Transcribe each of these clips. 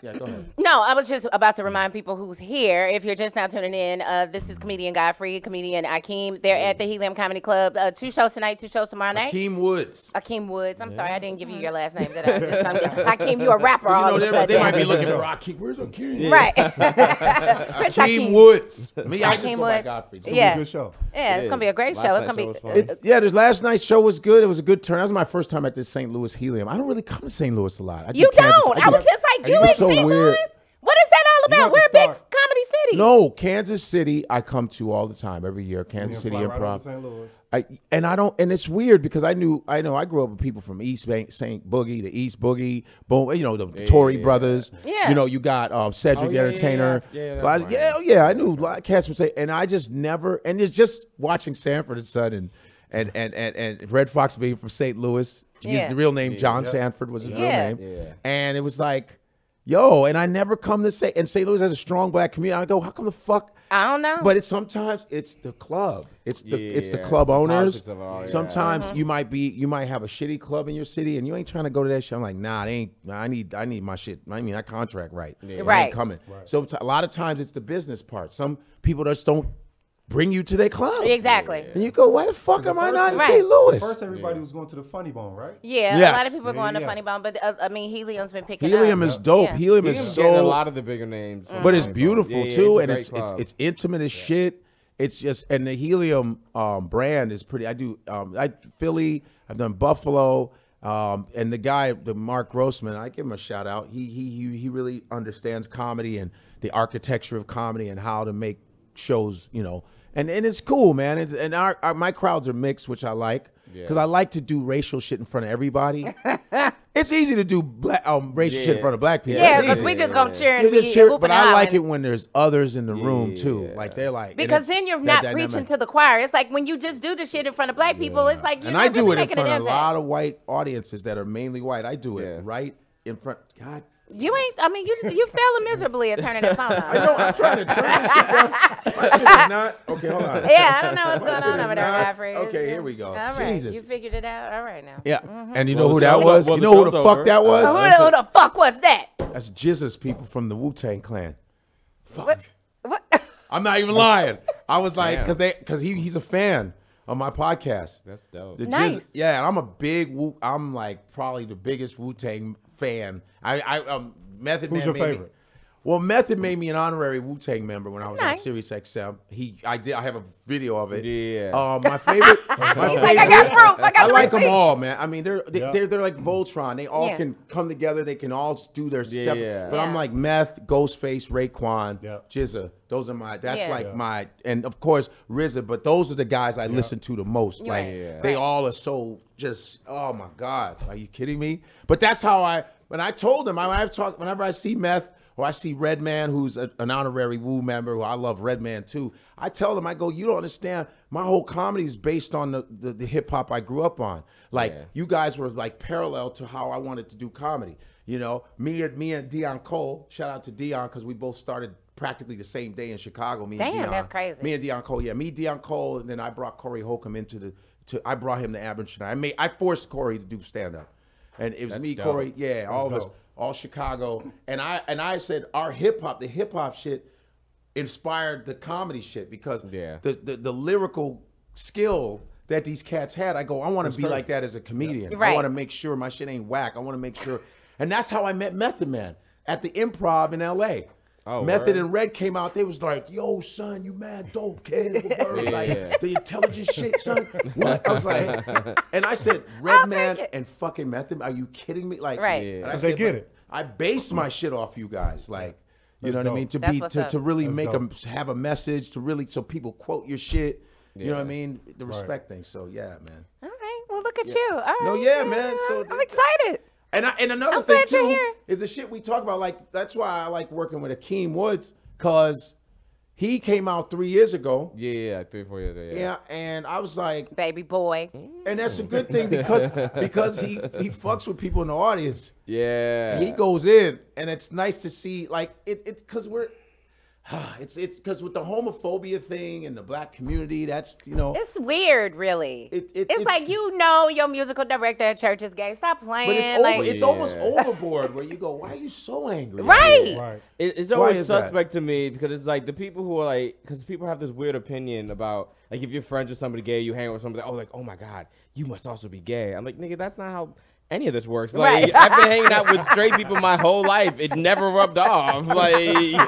Yeah, go ahead. No, I was just about to remind people who's here. If you're just now tuning in, this is comedian Godfrey, comedian Akeem. They're at the Helium Comedy Club. 2 shows tonight, 2 shows tomorrow night. Akeem Woods. Akeem Woods. I'm sorry, I didn't give you your last name. Did I? Akeem, you a rapper. All They might be looking for Akeem. Where's Akeem? Yeah. Right. Akeem Woods. Me, I just Akeem go by Woods. Godfrey. It's gonna be a good show. Yeah, it's gonna be a great show. It's gonna be. Yeah, this last night's show was good. It was a good turn. That was my first time at this St. Louis Helium. I don't really come to St. Louis a lot. You don't. I was just like, you in St. Louis? What is that all about? We're a big comedy city. No, Kansas City I come to all the time, every year. Kansas City Improv. Right St. Louis. And it's weird because I know I grew up with people from East St. Boogie, the East Boogie, boom, the Tory brothers. Yeah. You got Cedric the Entertainer. I knew a lot of cats would say, and I just never, and it's just watching Sanford and Son and Red Fox being from St. Louis. The real name, John Sanford was his real name. Yeah. And it was like, yo, and I never come to say, and St. Louis has a strong black community. I go, how come the fuck? I don't know. But sometimes it's the club. It's the club owners. Sometimes you might have a shitty club in your city and you ain't trying to go to that shit. I'm like, nah, I need my shit. I mean, that contract right. Right. Ain't coming. Right. So a lot of times it's the business part. Some people just don't bring you to their club. Exactly. And you go, why the fuck am I not in St. Louis? First, everybody was going to the Funny Bone, right? Yeah, a lot of people are going to Funny Bone, but I mean, Helium's been picking up. Helium is dope. Yeah. Helium is getting a lot of the bigger names. But it's beautiful too, and it's it's intimate as shit. It's just, and the Helium brand is pretty. I do Philly. I've done Buffalo, and the guy, the Mark Grossman. I give him a shout out. He really understands comedy and the architecture of comedy and how to make shows. And it's cool, man. And my crowds are mixed, which I like, because I like to do racial shit in front of everybody. It's easy to do racial shit in front of black people. Yeah, because we just gonna cheer and be but I like it when there's others in the room too. Like they're like, because then you're not preaching to the choir. It's like when you just do the shit in front of black people. It's like and I do it in front of a lot of white audiences that are mainly white. I do it right in front. God. You ain't. I mean, you failing miserably at turning that phone on. I know. I'm trying to turn this shit down. My shit is not. Okay, hold on. Yeah, I don't know what's going on over there, Godfrey. Okay, here we go. All right, Jesus. you figured it out. All right now. Yeah, and you know who that was? You know who the fuck that was? Who the fuck was that? That's Jizz's people from the Wu-Tang Clan. Fuck. What? I'm not even lying. I was like, because he's a fan of my podcast. That's dope. Nice. Yeah, and I'm a big I'm like probably the biggest Wu-Tang fan. Method Who's Man your favorite? Well, Method made me an honorary Wu-Tang member when I was on Nice. Sirius XM. I have a video of it. Yeah. My favorite. I got proof. I like them all, man. I mean, they're like Voltron. They all can come together. They can all do their separate. But I'm like Meth, Ghostface, Raekwon, Jizza. Those are my. And of course RZA. But those are the guys I listen to the most. They all are so just. Oh my God, are you kidding me? But that's how when I told them, whenever I see Meth or I see Redman, who's an honorary Wu member, who I love Redman too, I tell them, I go, you don't understand, my whole comedy is based on the hip hop I grew up on. Like you guys were like parallel to how I wanted to do comedy. Me and Dion Cole, shout out to Dion, because we both started practically the same day in Chicago. Me and Dion. That's crazy. Me and Dion Cole, Dion Cole, and then I brought Corey Holcomb I brought him to Aberration. I forced Corey to do stand up. And it was me, dope. Corey, all of us, all Chicago. And I said the hip hop shit inspired the comedy shit, because the lyrical skill that these cats had, I go, I want to be like that as a comedian. I want to make sure my shit ain't whack. I want to make sure. And that's how I met Method Man at the Improv in LA. Method and Red came out. They was like, yo, son, you mad dope, kid. The intelligent shit, son. What? I was like, and I said, Redman and fucking Method, are you kidding me? Like, because they get it. I base my shit off you guys. Like, you know what I mean? To really make them have a message, to really, so people quote your shit. You know what I mean? The respect thing. So, yeah, man. All right. Well, look at you. All right. No, yeah, man. So I'm excited. And another thing too is the shit we talk about. Like, that's why I like working with Akeem Woods, because he came out 3 years ago. Yeah, 3 or 4 years ago. Yeah, and I was like, baby boy. And that's a good thing, because he fucks with people in the audience. Yeah. He goes in, and it's nice to see, like, it's because it's because with the homophobia thing and the black community, that's it's weird, really. It's like your musical director at church is gay. Stop playing. But it's almost overboard where you go, why are you so angry? Right. It's always suspect to me because it's like the people who are like, because people have this weird opinion about like if you're friends with somebody gay, you hang out with somebody, oh my God, you must also be gay. I'm like, nigga, that's not how any of this works. Like, I've been hanging out with straight people my whole life. It never rubbed off. Like,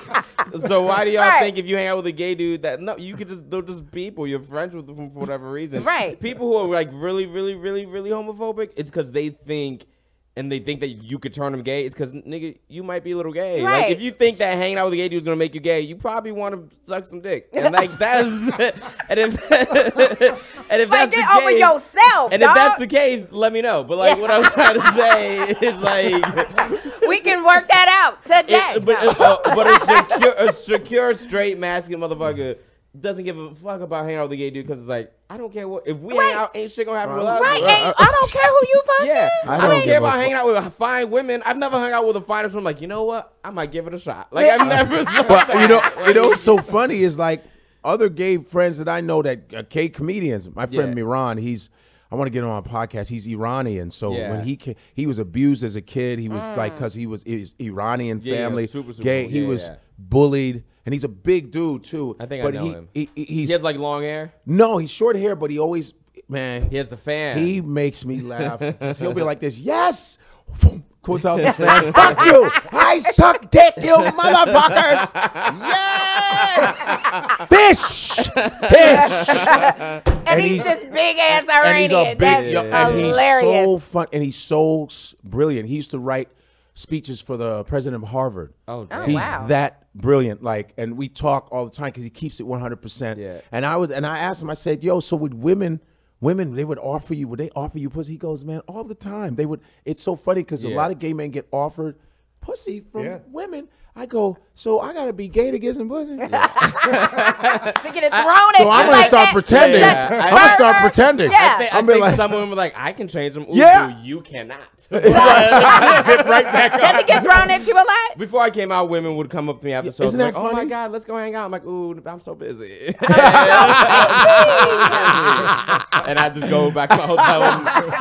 so why do y'all think if you hang out with a gay dude that you could they're just people. You're friends with them for whatever reason. Right. People who are like really, really, really, really homophobic, it's because they think that you could turn them gay. It's because, nigga, you might be a little gay. Right. Like, if you think that hanging out with a gay dude is going to make you gay, you probably want to suck some dick. And, like, that's... and if that's the over case... yourself, And if that's the case, let me know. But, like, what I'm trying to say is, like... we can work that out today. But a secure, straight, masculine motherfucker doesn't give a fuck about hanging out with a gay dude because it's like, I don't care what, if we hang out, ain't shit gonna happen with us. Right, I don't care who you fucking. Yeah, I don't care about hanging out with fine women. I've never hung out with the finest one. Like, you know what? I might give it a shot. Like, I've never thought that. You know what's so funny is like other gay friends that I know that gay comedians. My friend Miran, I want to get him on a podcast. He's Iranian, so when he was abused as a kid, he was like because he was Iranian family, super gay. He was bullied. And he's a big dude too. I think I know him. He has like long hair? No, he's short hair, but he always, man. He has the fan. He makes me laugh. He'll be like this, yes! Quotes out his fan. Fuck you! I suck dick, you motherfuckers! Yes! Fish! And he's this big ass Iranian. That's hilarious. He's so fun, and he's so brilliant. He used to write speeches for the president of Harvard. He's that brilliant. Like, and we talk all the time because he keeps it 100%. Yeah. And I asked him, I said, yo, so would women, they would offer you pussy? He goes, man, all the time. They would. It's so funny because a lot of gay men get offered pussy from women. I go, so I gotta be gay to get some pussy? To get it thrown at so I'm gonna start pretending. I'm gonna start pretending. Yeah. I think some women were like, I can change them. Ooh, you cannot. Sit right back up. Does it get thrown at you a lot? Before I came out, women would come up to me after shows like, oh my God, let's go hang out. I'm like, ooh, I'm so busy. And I just go back to my hotel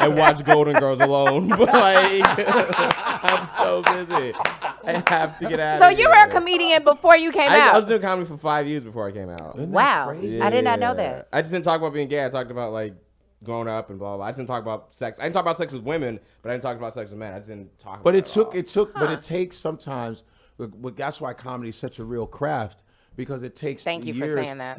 and watch Golden Girls alone. But like, I'm so busy. I have to get out of So here. you were a comedian before you came out? I was doing comedy for 5 years before I came out. Wow. I did not know that. I just didn't talk about being gay. I talked about like growing up and blah, blah, blah. I just didn't talk about sex. I didn't talk about sex with women, but I didn't talk about sex with men. I just didn't talk about it. But it takes sometimes, that's why comedy is such a real craft. Because it takes Thank you years. for saying that.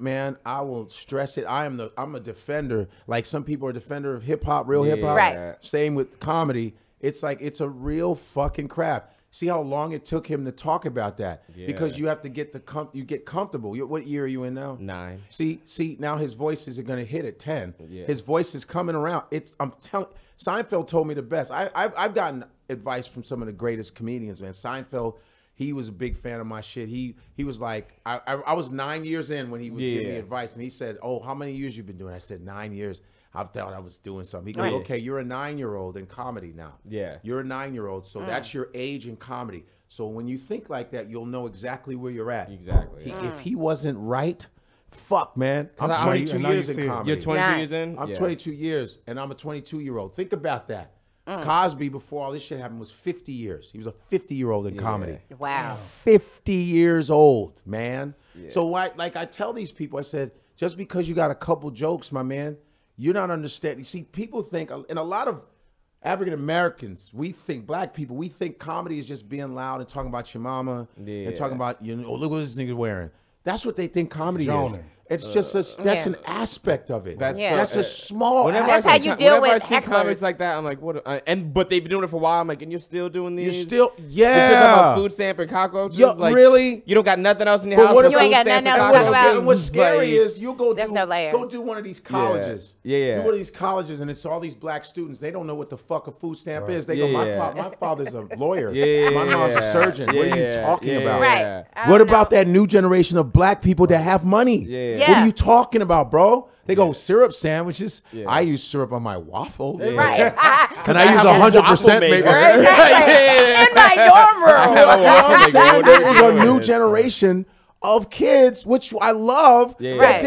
Man, I will stress it. I'm a defender. Like some people are a defender of hip hop, real hip hop. Right. Same with comedy. It's like it's a real fucking craft. See how long it took him to talk about that? Yeah. Because you have to get you get comfortable. What year are you in now? 9. See now his voice is going to hit at 10. Yeah. His voice is coming around. I'm telling. Seinfeld told me the best. I've gotten advice from some of the greatest comedians, man. Seinfeld. He was a big fan of my shit. He was like, I was 9 years in when he was giving me advice, and he said, "Oh, how many years you been doing?" I said 9 years. I thought I was doing something. He goes, "Okay, you're a 9-year-old in comedy now. Yeah, you're a 9-year-old, so that's your age in comedy. So when you think like that, you'll know exactly where you're at. Exactly. If he wasn't right, fuck, man. I'm 22 years in comedy. You're 22 years in. I'm 22 years, and I'm a 22-year-old. Think about that. Cosby, before all this shit happened, was 50 years. He was a 50-year-old in comedy. Wow. 50 years old, man. Yeah. So like I tell these people, I said, just because you got a couple jokes, my man, you're not understanding. See, people think, and a lot of African Americans, black people, we think comedy is just being loud and talking about your mama and talking about, look what this nigga's wearing. That's what they think comedy is. It's just that's an aspect of it. That's a small. That's how you deal with hecklers. Comics like that, I'm like, what? But they've been doing it for a while. I'm like, and you're still doing these? You're still, You're talking about food stamp and cockroaches. Like, really? You don't got nothing else in your house? You ain't got nothing else to talk about. And what's scary is you'll go do one of these colleges. Yeah. Do one of these colleges, and it's all these black students. They don't know what the fuck a food stamp is. They go, my father's a lawyer. My mom's a surgeon. What are you talking about? Right. What about that new generation of black people that have money? What are you talking about, bro? They go syrup sandwiches. I use syrup on my waffles. Right. And I use 100% maker. In my dorm room. There is a new generation of kids, which I love, that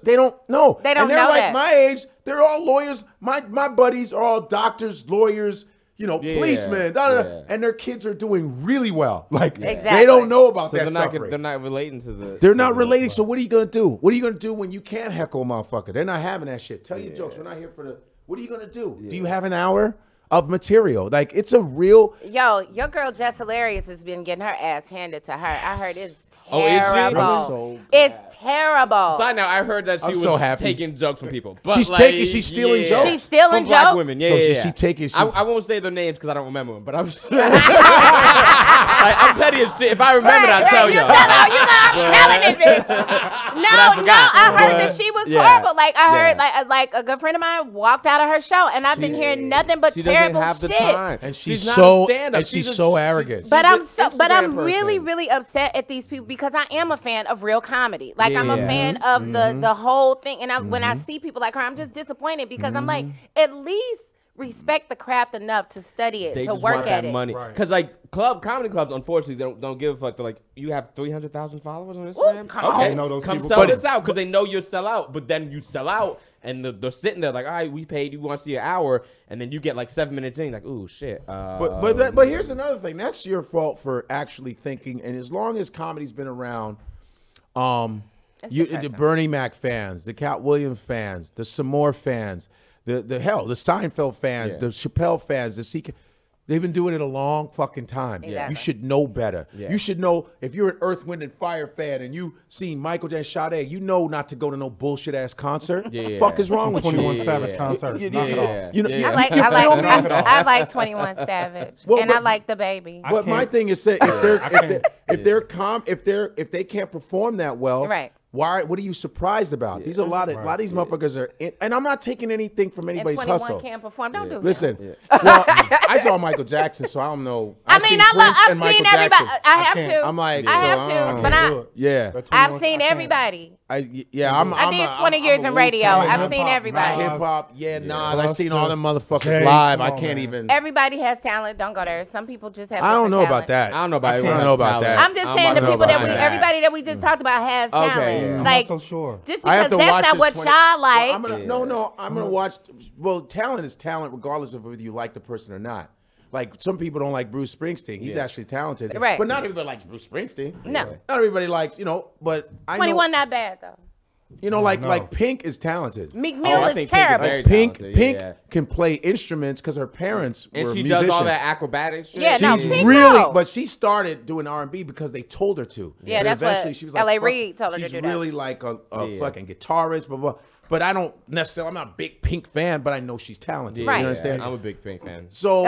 they don't know. They don't and they're know like that. my age. They're all lawyers. My buddies are all doctors, lawyers, policemen, and their kids are doing really well. Like they don't know about that suffering. They're not relating to the. They're not relating. So what are you gonna do? What are you gonna do when you can't heckle a motherfucker? They're not having that shit. Tell your jokes. We're not here for the. What are you gonna do? Do you have an hour of material? Like it's a real. Yo, your girl Jess Hilarious has been getting her ass handed to her. I heard it's Oh, is she? terrible. It's terrible. Side note, I heard that she was taking jokes from people. But she's stealing jokes. She's stealing from black jokes? women. She taking. I won't say their names because I don't remember them, but I'm sure. I'm petty as shit. If I remember it, I'll tell you. I'm telling it, bitch. I heard that she was horrible. Like I heard, like a good friend of mine walked out of her show, and I've been hearing nothing but terrible shit. She doesn't have the time, and she's so arrogant. But I'm really, really upset at these people because I am a fan of real comedy. Like I'm a fan of the whole thing, and when I see people like her, I'm just disappointed because I'm like, at least respect the craft enough to study it, to work at it. Money, because like comedy clubs, unfortunately, they don't give a fuck. They're like, you have 300,000 followers on Instagram. Come sell this out because they know you'll sell out. But then you sell out, and they're sitting there like, all right, we paid you. Want to see an hour, and then you get like 7 minutes in, like, ooh, shit. But here's another thing. That's your fault for actually thinking. And as long as comedy's been around, the Bernie Mac fans, the Cat Williams fans, the Samore fans, the Seinfeld fans, the Chappelle fans, the CK. They've been doing it a long fucking time. Exactly. You should know better. Yeah. You should know if you're an Earth, Wind, and Fire fan and you seen Michael J. Sade, you know not to go to no bullshit ass concert. Fuck is wrong with 21 you? Savage concert. Knock it off. I like 21 Savage, and I like the baby. But my thing is that if they can't perform that well, right. What are you surprised about? These are a lot of these motherfuckers are, and I'm not taking anything from anybody's and 21 hustle. Can't perform. Don't do Listen, well, I saw Michael Jackson, so I don't know. I've seen everybody. I have to. I'm like, I have to, but I've seen everybody. I did 20 years in radio. I've seen everybody. Hip hop, I've seen all them motherfuckers live. I can't even. Everybody has talent. Don't go there. Some people just have. I don't know about that. I don't know about that. I'm just saying the people everybody that we just talked about has talent. I'm like, not so sure. Just because that's not what y'all like. Well, I'm gonna watch. Well, talent is talent, regardless of whether you like the person or not. Like some people don't like Bruce Springsteen. He's actually talented, right? But not everybody likes Bruce Springsteen. No, not everybody likes. But 21 not bad though. Like Pink is talented. Meek Mill is terrible. Like Pink can play instruments because her parents were musicians. And she does all that acrobatic shit. Yeah, Pink really, but she started doing R&B because they told her to. Yeah, that's what she was like, L.A. Reid told her to do. She's really like a fucking guitarist, blah, blah. But I don't necessarily, I'm not a big Pink fan, but I know she's talented. Right. You understand? I'm a big Pink fan. So,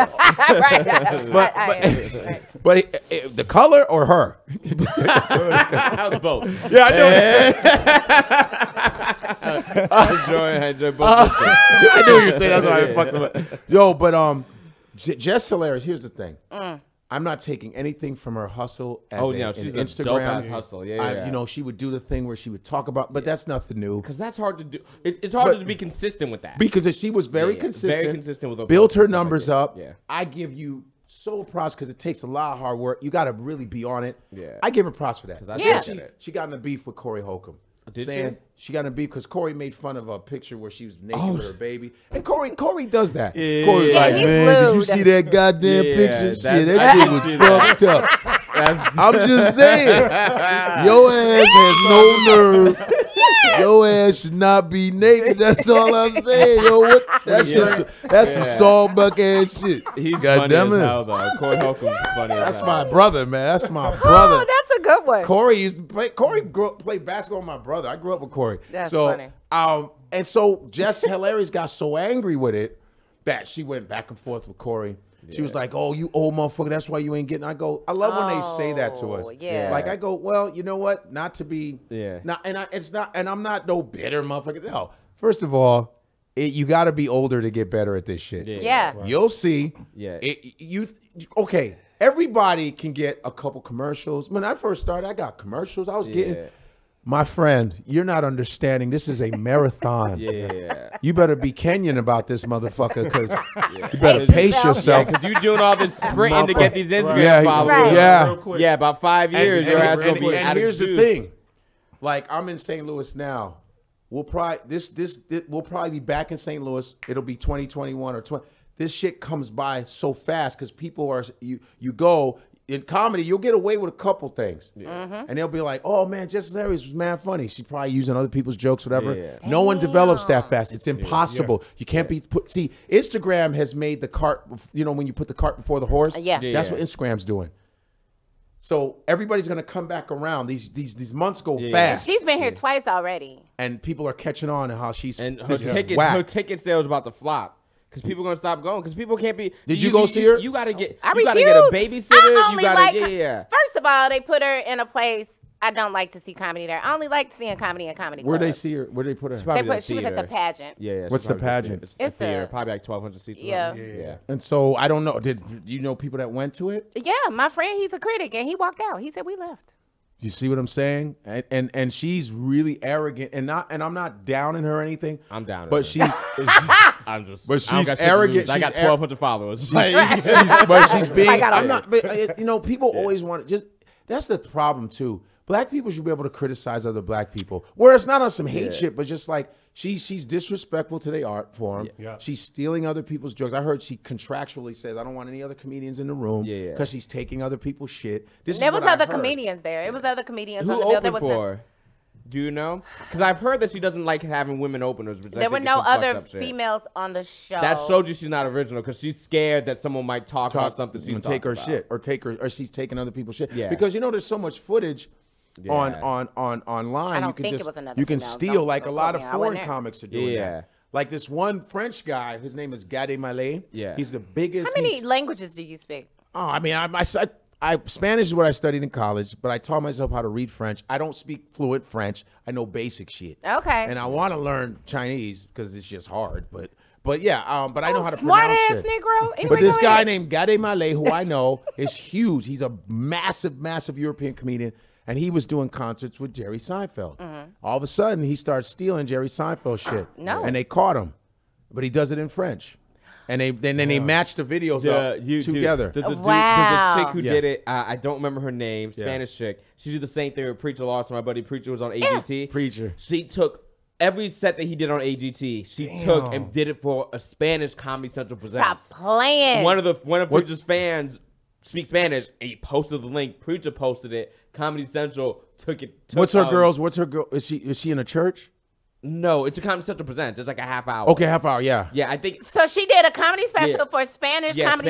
but the color or her? Both. Yeah, I enjoy both. I knew you were saying that's why I fucked up. Yo, but Jess Hilarious. Here's the thing. I'm not taking anything from her hustle as she's an Instagram dope-ass hustle. Yeah. She would do the thing where she would talk about, but that's nothing new. Because that's hard to do. It's hard to be consistent with that. Because she was very consistent. Very consistent with built her numbers up. Yeah. I give you so props because it takes a lot of hard work. You got to really be on it. Yeah. I give her props for that. Yeah. She got in a beef with Corey Holcomb. Did she got in a beef because Corey made fun of a picture where she was naked with her baby. And Corey does that. Corey's like, man, did you see that goddamn picture? Shit, that shit was fucked up. I'm just saying. Your ass has no nerve. Your ass should not be naked. That's all I'm saying. Yo, what? That's some sawbuck ass shit. He's funny as hell, though. Corey Holcomb's funny as hell. That's my brother, man. That's my brother. Oh, that's a good one. Corey used to play. Corey played basketball with my brother. I grew up with Corey. That's funny. And so Jess Hilarious got so angry with it that she went back and forth with Corey. She was like, "Oh, you old motherfucker, that's why you ain't getting." I go, I love when they say that to us. Yeah. Like I go, well, you know what? Not to be. Yeah. And I'm not no bitter motherfucker. No. First of all, you got to be older to get better at this shit. Yeah. Right. You'll see. Yeah. Okay. Everybody can get a couple commercials. When I first started, I got commercials. I was getting. My friend, you're not understanding. This is a marathon. Yeah. You better be Kenyan about this motherfucker, because you better pace yourself. Because you doing all this sprinting to get these Instagram followers. Yeah. About 5 years, your ass gonna be out of here's juice. the thing. Like, I'm in St. Louis now. We'll probably we'll probably be back in St. Louis. It'll be 2021 or 20. This shit comes by so fast because people are you go. In comedy, you'll get away with a couple things. And they'll be like, oh, man, Jess Larry's was mad funny. She's probably using other people's jokes, whatever. No one develops that fast. It's impossible. You can't be put. See, Instagram has made the cart, when you put the cart before the horse. That's what Instagram's doing. So everybody's going to come back around. These months go fast. She's been here twice already. And people are catching on to how she's, and her ticket sales about to flop. Because people are going to stop going. Because people can't be. Did you go see her? You got to get. I you got to refuse. get a babysitter. You gotta, yeah. First of all, they put her in a place. I don't like to see comedy there. I only like seeing comedy in comedy Where clubs. they see her? Where they put her? She was at the pageant. Yeah. What's the pageant? It's a theater. Probably like 1,200 seats. Yeah. And so I don't know. Did you know people that went to it? Yeah, my friend, he's a critic, and he walked out. He said we left. You see what I'm saying? And she's really arrogant, and I'm not downing her or anything. I'm down. But she's I'm just. But she's arrogant. I got 1,200 followers. But she's being. I'm not. But people always want to just. That's the problem too. Black people should be able to criticize other black people, where it's not on some hate shit, but just like she's disrespectful to the art form. She's stealing other people's jokes. I heard she contractually says, "I don't want any other comedians in the room," because she's taking other people's shit. There was other comedians there. It was other comedians on the bill. There was for? Do you know? Because I've heard that she doesn't like having women openers. There were no other females on the show. That showed you she's not original because she's scared that someone might talk about something she's take her about. shit or she's taking other people's shit. Because there's so much footage. On online, you can steal like a lot of foreign comics are doing that. Like this one French guy, his name is Gade Mallet. He's the biggest. How many languages do you speak? Oh, I mean, I Spanish is what I studied in college, but I taught myself how to read French. I don't speak fluent French. I know basic shit. Okay. And I want to learn Chinese because it's just hard, but yeah, but I know how to pronounce it. Smart ass Negro. Anyway, but this guy named Gade Mallet, who I know, is huge. He's a massive European comedian. And he was doing concerts with Jerry Seinfeld. All of a sudden, he starts stealing Jerry Seinfeld shit. And they caught him. But he does it in French. And then they matched the videos up together. There's a chick who did it. I don't remember her name. Spanish chick. She did the same thing with Preacher Lawson. My buddy Preacher was on AGT. Preacher. She took every set that he did on AGT. She took and did it for a Spanish Comedy Central Presents. Stop playing. One of Preacher's fans speak Spanish, and he posted the link. Preacher posted it. Comedy Central took it. What's her girl? Is she in a church? No, it's a Comedy Central Presents. It's like a half hour. Okay, half hour, yeah. Yeah, I think. So she did a comedy special for Spanish Comedy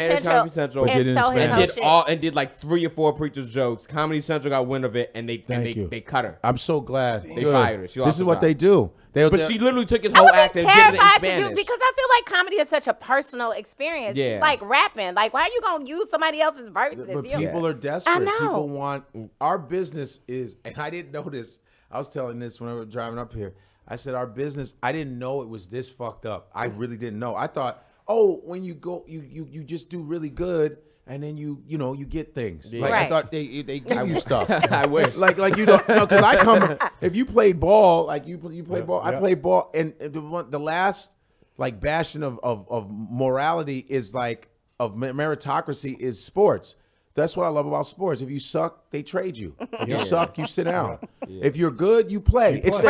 Central. And did like 3 or 4 Preacher's jokes. Comedy Central got wind of it, and they cut her. I'm so glad. They fired her. This is what they do. But she literally took his whole act and did it in Spanish. Because I feel like comedy is such a personal experience. It's like rapping. Like, why are you going to use somebody else's verses? But people are desperate. I know. People want, our business is, and I didn't know this. I was telling this when I was driving up here. I said, our business, I didn't know it was this fucked up. I really didn't know. I thought, when you go, you just do really good. And then you get things. Like I thought they give you stuff. I wish. Like you don't know, because I come. If you played ball, like you played ball, I played ball, and the last like bastion of morality is like of meritocracy is sports. That's what I love about sports. If you suck, they trade you. If you suck, you sit down. If you're good, you play. It's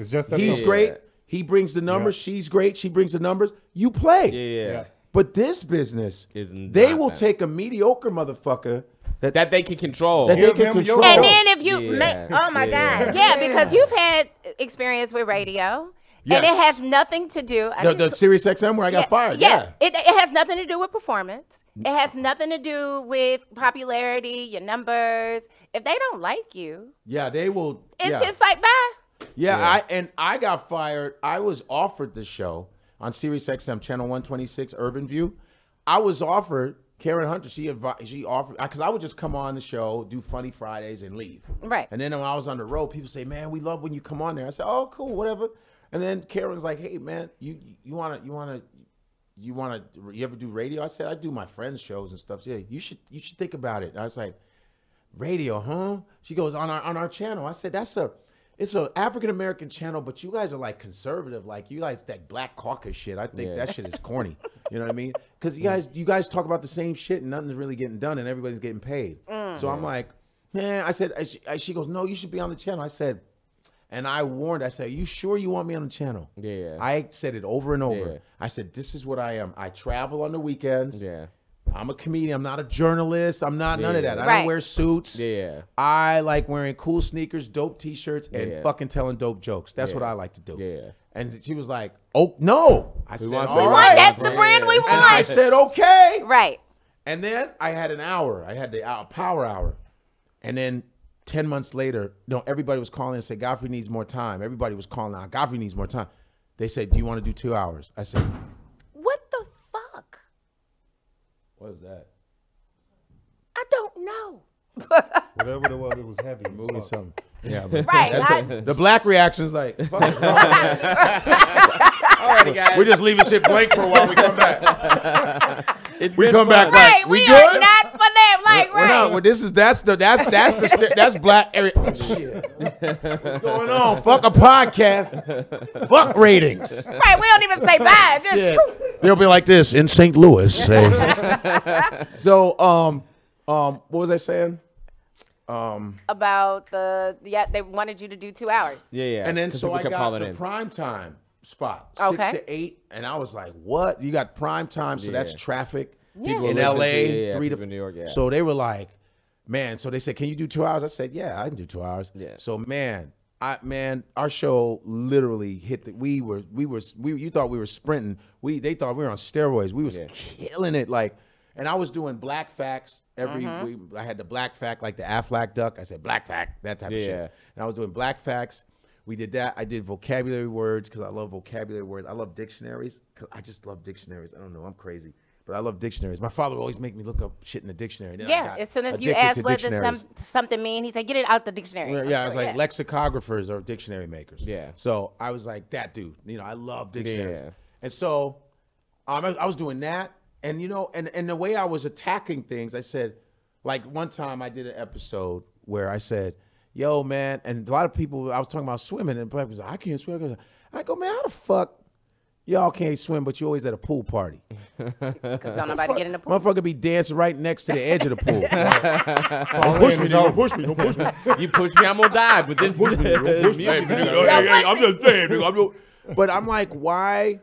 just he's great. He brings the numbers. She's great. She brings the numbers. You play. Yeah. But this business, they will take a mediocre motherfucker that they can control. That they can control. And then if you, oh my God, because you've had experience with radio, and it has nothing to do. The Sirius XM where I got fired. Yeah, it has nothing to do with performance. It has nothing to do with popularity, your numbers. If they don't like you, they will. It's just like bye. I got fired. I was offered the show on Sirius XM channel 126 Urban View. I was offered Karen Hunter. She offered, because I would just come on the show, do Funny Fridays, and leave. Right. And then when I was on the road, people say, "Man, we love when you come on there." I said, "Oh, cool, whatever." And then Karen's like, "Hey, man, you ever do radio?" I said, "I do my friends' shows and stuff." She said, you should think about it. And I was like, "Radio, huh?" She goes, on our channel." I said, It's an African-American channel, but you guys are like conservative. Like you guys, that Black Caucus shit. I think that shit is corny. You know what I mean? Because you guys talk about the same shit and nothing's really getting done and everybody's getting paid. So I'm like, man, I said, she goes, no, you should be on the channel. I said, and I warned, I said, are you sure you want me on the channel? Yeah. I said it over and over. Yeah. I said, this is what I am. I travel on the weekends. Yeah. I'm a comedian. I'm not a journalist. I'm not none of that. I don't wear suits. Yeah. I like wearing cool sneakers, dope T-shirts, and fucking telling dope jokes. That's what I like to do. Yeah. And she was like, oh, no. I said, all right. That's the brand we want. And I said, okay. Right. And then I had an hour. I had the power hour. And then 10 months later, everybody was calling and said, Godfrey needs more time. Everybody was calling out, Godfrey needs more time. They said, do you want to do 2 hours? I said, what the fuck? What is that? I don't know. Whatever it was heavy. Moving something. Yeah, but right. The black reaction's like, fuck is wrong with Alrighty, guys. We're just leaving shit blank for a while. We come back. We come back like, we good? Are not for them. Like, right. No, well, that's black area. Shit. What's going on? Fuck a podcast. Fuck ratings. Right, we don't even say bad. Just they'll be like this in St. Louis. So, what was I saying? About they wanted you to do 2 hours. Yeah. And then so I got the prime time spot, 6 to 8, and I was like, what? You got prime time, so that's traffic. People in LA, 3 to New York. Yeah. So they were like, man. So they said, can you do 2 hours? I said, yeah, I can do 2 hours. Yeah. So man, our show literally hit the. You thought we were sprinting. They thought we were on steroids. We was killing it. Like, and I was doing black facts every week. I had the black fact, like the Aflac duck. I said black fact, that type of shit. And I was doing black facts. We did that. I did vocabulary words because I love vocabulary words. I love dictionaries because I just love dictionaries. I don't know. I'm crazy. But I love dictionaries. My father would always make me look up shit in the dictionary. Then as soon as you asked what does something mean, he said, get it out the dictionary. I was like, lexicographers or dictionary makers. Yeah. So I was like, that dude. I love dictionaries. Yeah. And so I was doing that. And, and the way I was attacking things, I said, like one time I did an episode where I said, yo, man, and a lot of people, I was talking about swimming, and people was like, I can't swim. I go, man, how the fuck y'all can't swim, but you always at a pool party? Because don't nobody get in the pool. Motherfucker be dancing right next to the edge of the pool. Don't push me, don't push me, don't push me. You push me, I'm gonna die with this. Push me, don't push me. Hey, I'm just saying. But I'm like, why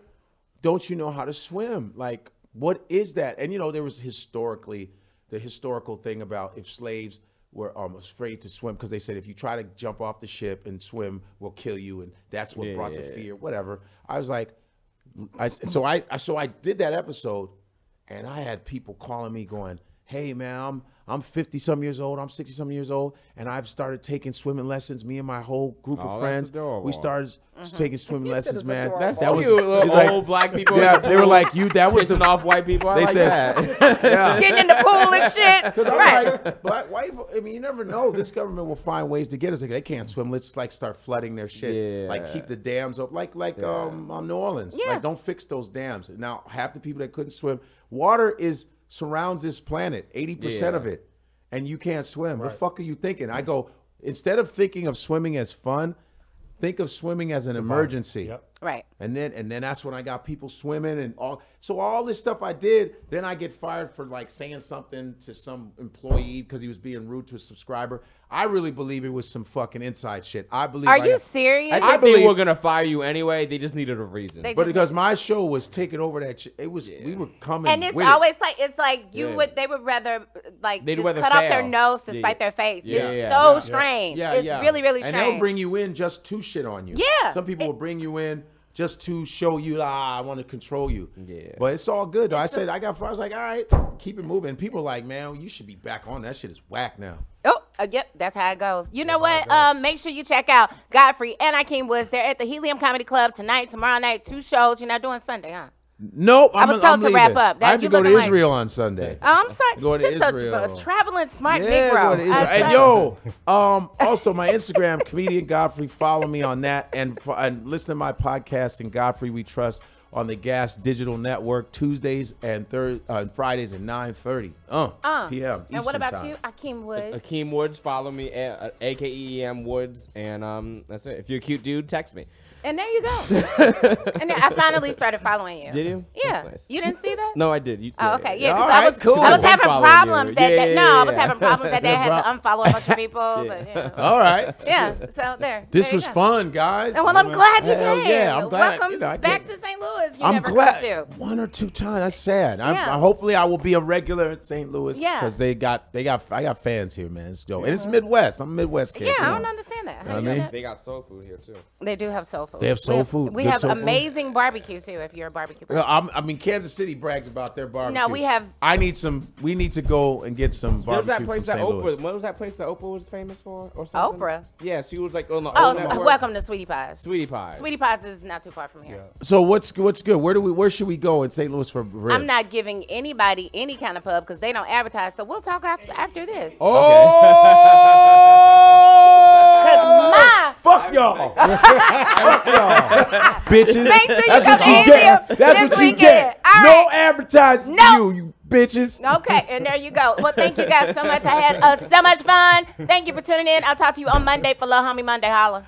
don't you know how to swim? Like, what is that? And, there was the historical thing about if slaves were afraid to swim because they said if you try to jump off the ship and swim, we'll kill you, and that's what brought the fear. Whatever. I was like, so I did that episode, and I had people calling me going, hey man, I'm 50-some years old, I'm 60-some years old, and I've started taking swimming lessons. Me and my whole group of friends, we started taking swimming lessons, man. That's that was old black people. Yeah, they were like, that was the off white people. They said that. Getting in the pool and shit. Right. Like, black white. I mean, you never know. This government will find ways to get us. Like, they can't swim. Let's start flooding their shit. Yeah. Like keep the dams up. Like New Orleans. Yeah. Like don't fix those dams. Now half the people that couldn't swim, water surrounds this planet, 80% of it, and you can't swim. Right. The fuck are you thinking? I go, instead of thinking of swimming as fun, think of swimming as an emergency. Yep. Right. And then that's when I got people swimming and all this stuff I did. Then I get fired for like saying something to some employee because he was being rude to a subscriber. I really believe it was some fucking inside shit. I believe. Are you serious? I believe they were gonna fire you anyway. They just needed a reason. But because my show was taking over that shit, it was we were coming. And it's always like they would rather like just cut off their nose to spite their face. It's so strange. It's really, really strange. And they'll bring you in just to shit on you. Yeah. Some people will bring you in just to show you, I want to control you. Yeah. But it's all good, though. I was like, all right, keep it moving. People are like, man, you should be back on. That shit is whack now. Oh, yep, that's how it goes. You know what? Make sure you check out Godfrey and Akeem Woods. They're at the Helium Comedy Club tonight, tomorrow night, 2 shows. You're not doing Sunday, huh? Nope, I was told to wrap up. I have to go to Israel on Sunday. Oh, I'm sorry. Go to Israel. A traveling smart Negro. And also my Instagram, comedian Godfrey. Follow me on that and listen to my podcast and Godfrey We Trust on the Gas Digital Network, Tuesdays and Fridays at 9:30 p.m. And what about time. you, Akeem Woods? Akeem Woods, follow me at AKEM Woods, and that's it. If you're a cute dude, text me. And there you go. And then I finally started following you. Did you? Yeah. Nice. You didn't see that? No, I did. Okay, yeah. All Because right, I was having problems that day. No, I was yeah. having problems that day. I had to unfollow a bunch of people. Yeah. But, All right. Yeah. So there. This there was you go. fun, guys. And well, I'm glad you Hell came. yeah, I'm glad. Welcome You know, back to St. Louis. You I'm never glad. come to. 1 or 2 times. That's sad. Yeah. Hopefully, I will be a regular in St. Louis. Yeah. Because I got fans here, man. It's dope. And it's Midwest. I'm a Midwest kid. Yeah, Come I on. don't understand that. How I you know mean, that? They got soul food here too. They do have soul food. They have soul food. We Good have soul food. amazing barbecue too. If you're a barbecue person. I mean, Kansas City brags about their barbecue. No, we have. We need to go and get some There's barbecue that place from that St. Louis. Oprah. What was that place that Oprah was famous for, or something? Oprah. Yeah, she was like on the. Oh, old network. welcome to Sweetie Pies. Sweetie Pie. Sweetie Pies is not too far from here. So what's good? Where should we go in St. Louis for ribs? I'm not giving anybody any kind of pub because they don't advertise. So we'll talk after this. Oh! Fuck y'all. Fuck y'all. Bitches. Make sure you That's come what you in get. this That's what you weekend. get. All No right. advertising No. for you bitches. Okay, and there you go. Well, thank you guys so much. I had so much fun. Thank you for tuning in. I'll talk to you on Monday for Lil Homie Monday. Holla.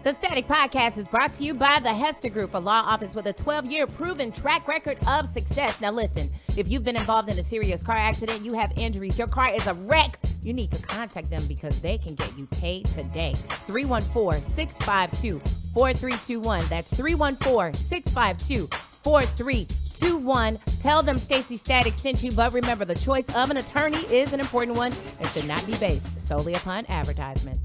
The Static Podcast is brought to you by the Hester Group, a law office with a 12-year proven track record of success. Now listen, if you've been involved in a serious car accident, you have injuries, your car is a wreck, you need to contact them because they can get you paid today. 314-652-4321. That's 314-652-4321. Tell them Staci Static sent you, but remember, the choice of an attorney is an important one and should not be based solely upon advertisement.